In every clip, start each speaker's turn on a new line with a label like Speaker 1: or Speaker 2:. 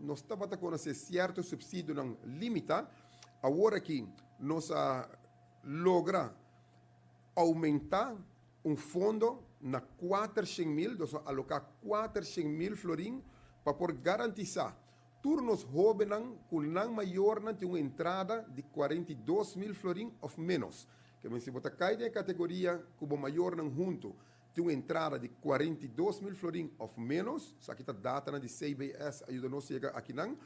Speaker 1: nós estamos a conhecer certo subsídio não limita, agora que nós logra aumentar um fundo na 400 mil, nós alocar 400 mil florim para por garantizar turnos jovens com não maior não tem uma entrada de 42 mil florim ou menos. Que se você cai na categoria como maior não junto, tem uma entrada de 42 mil florim ou menos, isso aqui está data de CBS, ajuda nós a chegar aqui não.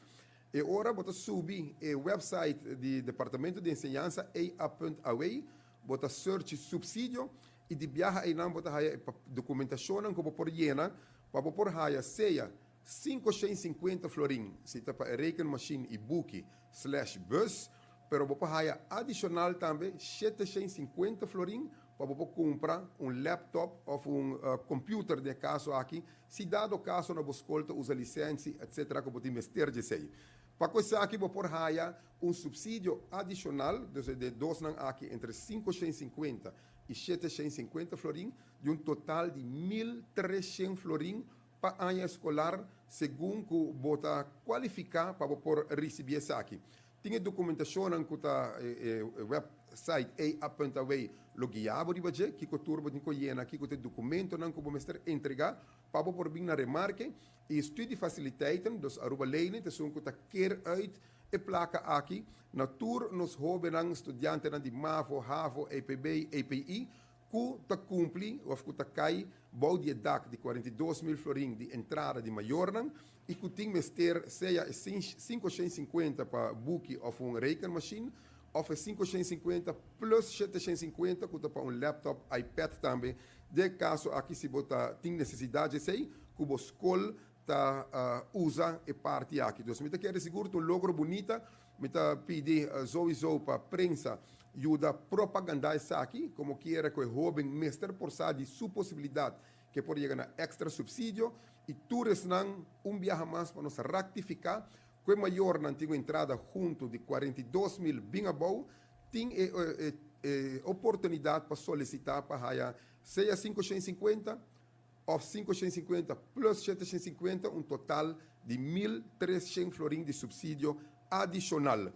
Speaker 1: E agora você subir o website do Departamento de Enseñança, EA.away, você search subsídio, e de viajar aí não, você a documentação como por llena, para por haya seja 550 florim, se está para rekening machine e book /bus, pero você haya adicional também 750 florim, para você comprar laptop ou computer de caso aqui, se dado caso na escolta usa licença, etc., que você mestre de sei. Para coisa aqui, você haya subsídio adicional, de dois aqui, entre 550 e 750 florim, de total de 1.300 florim para ano escolar, segundo que você qualificar para você receber isso aqui. Tinha documentação que está website EA.away logiabo de budget, que o turbo de coiena, que o documento não que o mestre entregar, para você vir na remarque, e estudo facilitaten, dus aruba leinen, te são que está quer uit, e placa aqui, na tour nos jovens estudantes de MAVO, HAVO, EPB, EPI, que está cumpre, ou que está cai, bom de DAC de 42 mil florim de entrada de maior, e que tem mestre, seja 550 para book ou rekening machine, ou 550 plus 750, que está para laptop, iPad também. De caso aqui, se você tem necessidade, sei, que o escola usa e parte aqui. Então, me quero seguro um logro bonita, me pedir sowieso para a prensa ajuda a propagandar isso aqui, como quiera que o jovem mestre por de sua possibilidade, que pode chegar a extra subsídio, e todos não viaja mais para nos ratificar, que o maior não tem entrada junto de 42 mil bem above, tem oportunidade para solicitar para seja 550 ou 550 plus 750, total de 1.300 florim de subsídio adicional.